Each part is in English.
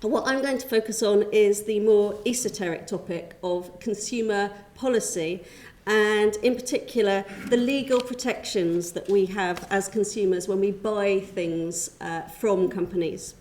What I'm going to focus on is the more esoteric topic of consumer policy, and in particular the legal protections that we have as consumers when we buy things from companies.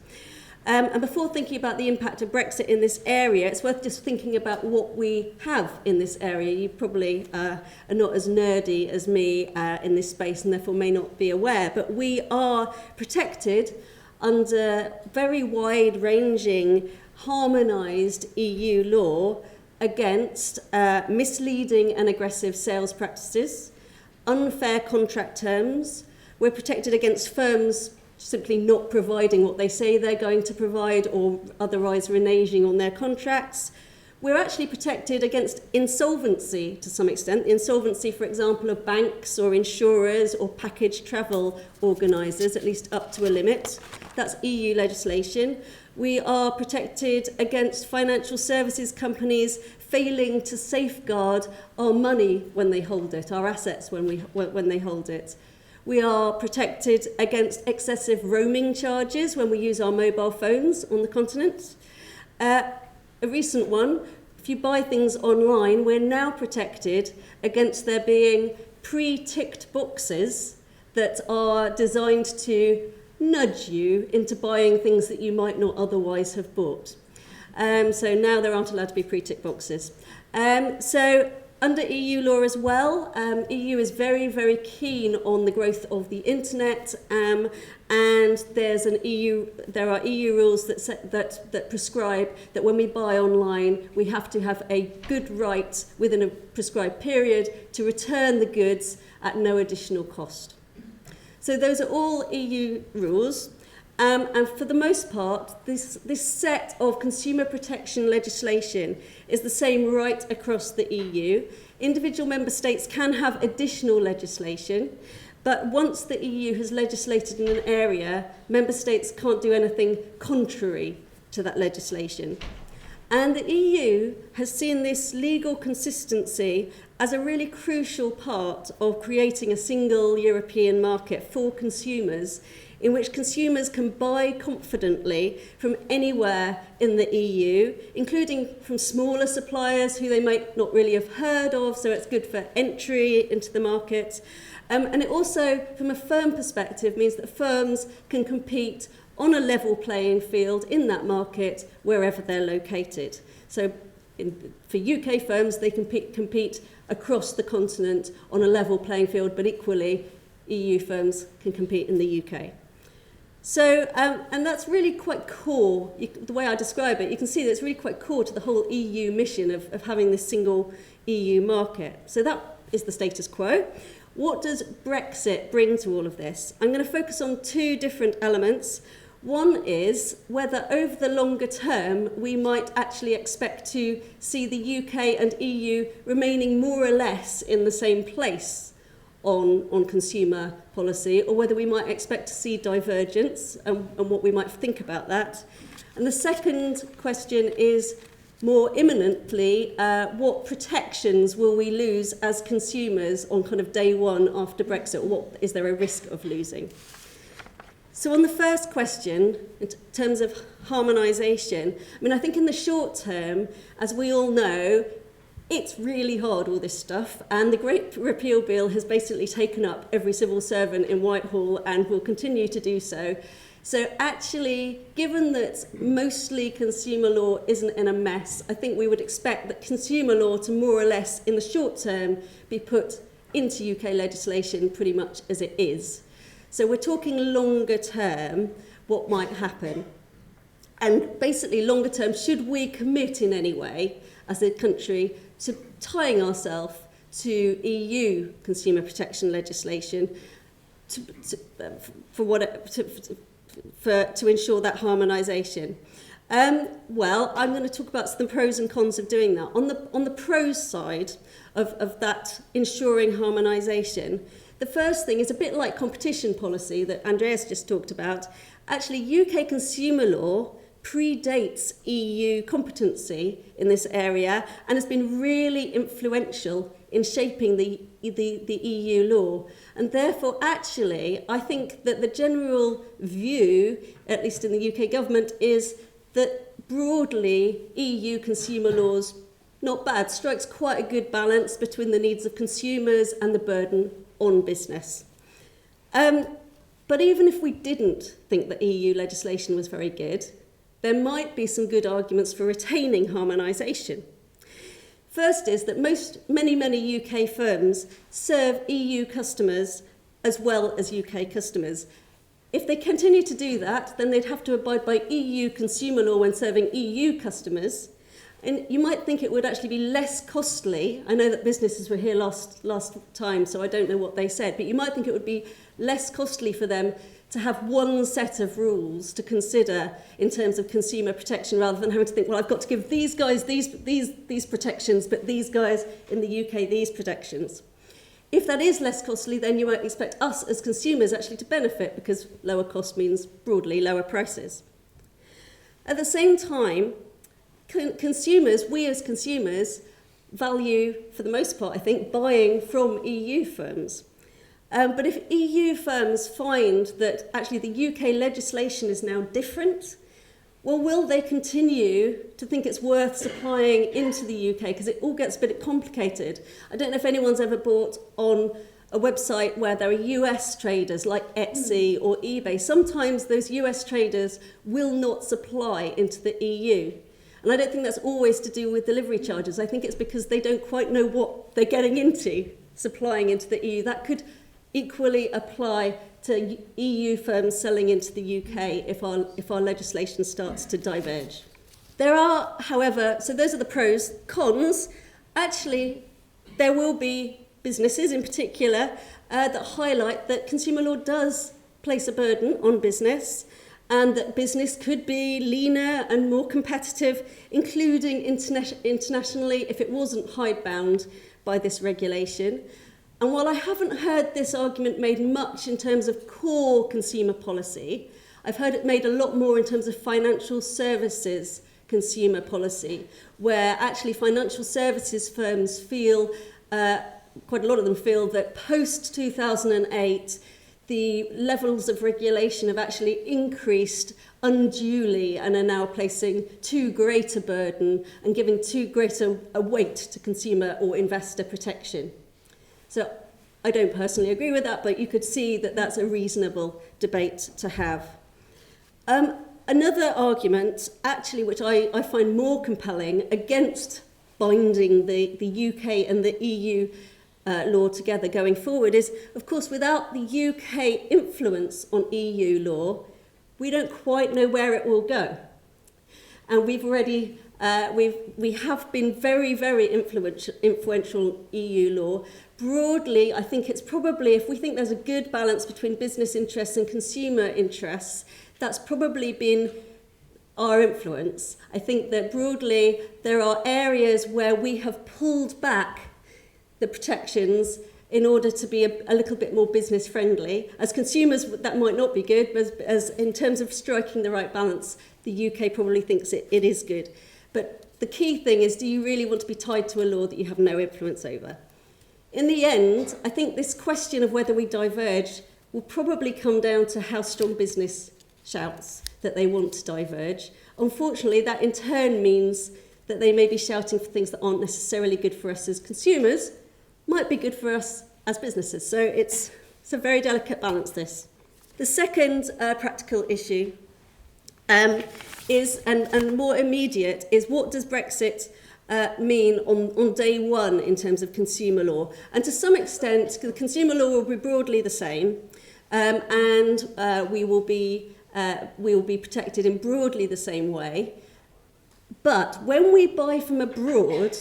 And before thinking about the impact of Brexit in this area, it's worth just thinking about what we have in this area. You probably are not as nerdy as me in this space and therefore may not be aware, but we are protected under very wide-ranging, harmonised EU law against misleading and aggressive sales practices, unfair contract terms. We're protected against firms simply not providing what they say they're going to provide or otherwise reneging on their contracts. We're actually protected against insolvency to some extent. The insolvency, for example, of banks or insurers or package travel organisers, at least up to a limit. That's EU legislation. We are protected against financial services companies failing to safeguard our money when they hold it, our assets when they hold it. We are protected against excessive roaming charges when we use our mobile phones on the continent. A recent one, if you buy things online, we're now protected against there being pre-ticked boxes that are designed to nudge you into buying things that you might not otherwise have bought. So now there aren't allowed to be pre-ticked boxes. So under EU law as well, EU is very, very keen on the growth of the internet, and there are EU rules that prescribe that when we buy online, we have to have a good right within a prescribed period to return the goods at no additional cost. So those are all EU rules. And for the most part, this set of consumer protection legislation is the same right across the EU. Individual member states can have additional legislation, but once the EU has legislated in an area, member states can't do anything contrary to that legislation. And the EU has seen this legal consistency as a really crucial part of creating a single European market for consumers, in which consumers can buy confidently from anywhere in the EU, including from smaller suppliers who they might not really have heard of, so it's good for entry into the market. And it also, from a firm perspective, means that firms can compete on a level playing field in that market wherever they're located. So for UK firms, they compete across the continent on a level playing field, but equally EU firms can compete in the UK. So, and that's really quite core, the way I describe it, you can see that it's really quite core to the whole EU mission of having this single EU market. So that is the status quo. What does Brexit bring to all of this? I'm going to focus on two different elements. One is whether over the longer term we might actually expect to see the UK and EU remaining more or less in the same place on consumer policy, or whether we might expect to see divergence and what we might think about that. And the second question is more imminently, what protections will we lose as consumers on kind of day one after Brexit? What is there a risk of losing? So on the first question, in terms of harmonisation, I mean, I think in the short term, as we all know, it's really hard, all this stuff, and the Great Repeal Bill has basically taken up every civil servant in Whitehall and will continue to do so. So actually, given that mostly consumer law isn't in a mess, I think we would expect that consumer law to more or less, in the short term, be put into UK legislation pretty much as it is. So we're talking longer term, what might happen. And basically, longer term, should we commit in any way as a country to tying ourselves to EU consumer protection legislation to ensure that harmonisation? Well, I'm going to talk about the pros and cons of doing that. On the pros side of that ensuring harmonisation, the first thing is a bit like competition policy that Andreas just talked about. Actually, UK consumer law predates EU competency in this area and has been really influential in shaping the EU law. And therefore, actually, I think that the general view, at least in the UK government, is that broadly, EU consumer laws, not bad, strikes quite a good balance between the needs of consumers and the burden on business. But even if we didn't think that EU legislation was very good, there might be some good arguments for retaining harmonisation. First is that many UK firms serve EU customers as well as UK customers. If they continue to do that, then they'd have to abide by EU consumer law when serving EU customers. And you might think it would actually be less costly. I know that businesses were here last time, so I don't know what they said, but you might think it would be less costly for them to have one set of rules to consider in terms of consumer protection, rather than having to think, well, I've got to give these guys these protections, but these guys in the UK these protections. If that is less costly, then you might expect us as consumers actually to benefit, because lower cost means broadly lower prices. At the same time, we as consumers value, for the most part, I think, buying from EU firms. But if EU firms find that actually the UK legislation is now different, well, will they continue to think it's worth supplying into the UK? Because it all gets a bit complicated. I don't know if anyone's ever bought on a website where there are US traders like Etsy or eBay. Sometimes those US traders will not supply into the EU. And I don't think that's always to do with delivery charges. I think it's because they don't quite know what they're getting into supplying into the EU. That could equally apply to EU firms selling into the UK if our legislation starts to diverge. There are, however, so those are the pros. Cons, actually, there will be businesses in particular that highlight that consumer law does place a burden on business, and that business could be leaner and more competitive, including internationally, if it wasn't hidebound by this regulation. And while I haven't heard this argument made much in terms of core consumer policy, I've heard it made a lot more in terms of financial services consumer policy, where actually financial services firms feel, quite a lot of them feel, that post-2008, the levels of regulation have actually increased unduly and are now placing too great a burden and giving too great a weight to consumer or investor protection. So I don't personally agree with that, but you could see that that's a reasonable debate to have. Another argument, actually, which I find more compelling against binding the UK and the EU law together going forward is, of course, without the UK influence on EU law, we don't quite know where it will go. And we've already, we have been very, very influential EU law. Broadly, I think it's probably, if we think there's a good balance between business interests and consumer interests, that's probably been our influence. I think that broadly there are areas where we have pulled back the protections in order to be a little bit more business friendly. As consumers, that might not be good, but as in terms of striking the right balance, the UK probably thinks it is good. But the key thing is, do you really want to be tied to a law that you have no influence over? In the end, I think this question of whether we diverge will probably come down to how strong business shouts that they want to diverge. Unfortunately, that in turn means that they may be shouting for things that aren't necessarily good for us as consumers, might be good for us as businesses. So it's a very delicate balance, this. The second practical issue is, and more immediate, is what does Brexit mean on day one in terms of consumer law? And to some extent, the consumer law will be broadly the same, and we will be protected in broadly the same way. But when we buy from abroad,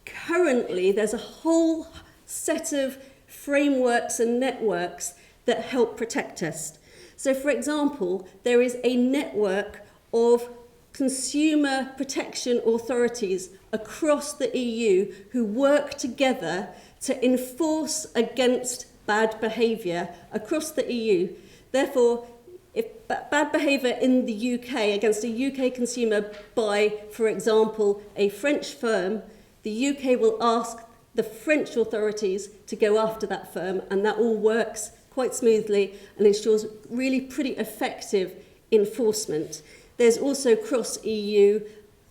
currently there's a whole set of frameworks and networks that help protect us. So, for example, there is a network of consumer protection authorities across the EU who work together to enforce against bad behaviour across the EU. Therefore, if bad behaviour in the UK against a UK consumer by, for example, a French firm, the UK will ask the French authorities to go after that firm, and that all works quite smoothly and ensures really pretty effective enforcement. There's also cross-EU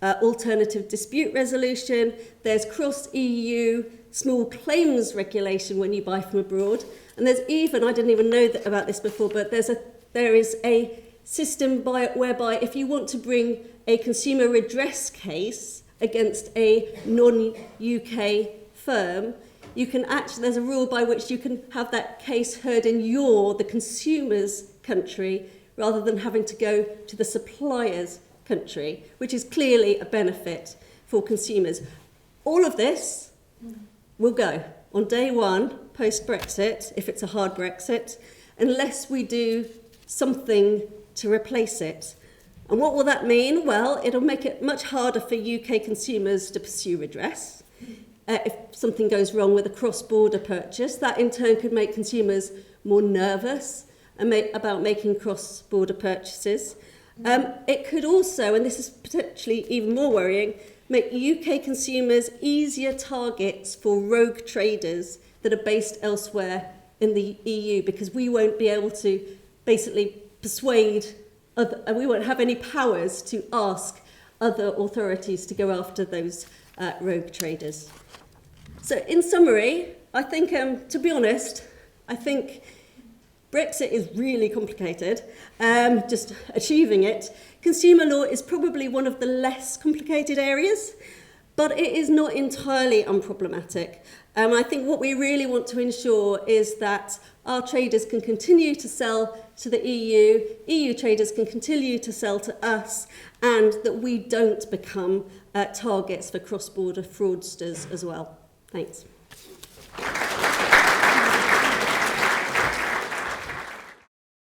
alternative dispute resolution. There's cross-EU small claims regulation when you buy from abroad. And there's even, I didn't even know about this before, but there is a system whereby if you want to bring a consumer redress case against a non-UK firm, you can actually, there's a rule by which you can have that case heard in the consumer's country, rather than having to go to the supplier's country, which is clearly a benefit for consumers. All of this will go on day one, post-Brexit, if it's a hard Brexit, unless we do something to replace it. And what will that mean? Well, it'll make it much harder for UK consumers to pursue redress. If something goes wrong with a cross-border purchase, that in turn could make consumers more nervous about making cross-border purchases. It could also, and this is potentially even more worrying, make UK consumers easier targets for rogue traders that are based elsewhere in the EU, because we won't be able to basically persuade, we won't have any powers to ask other authorities to go after those rogue traders. So in summary, I think, to be honest, I think Brexit is really complicated, just achieving it. Consumer law is probably one of the less complicated areas, but it is not entirely unproblematic. I think what we really want to ensure is that our traders can continue to sell to the EU traders can continue to sell to us, and that we don't become targets for cross-border fraudsters as well. Thanks.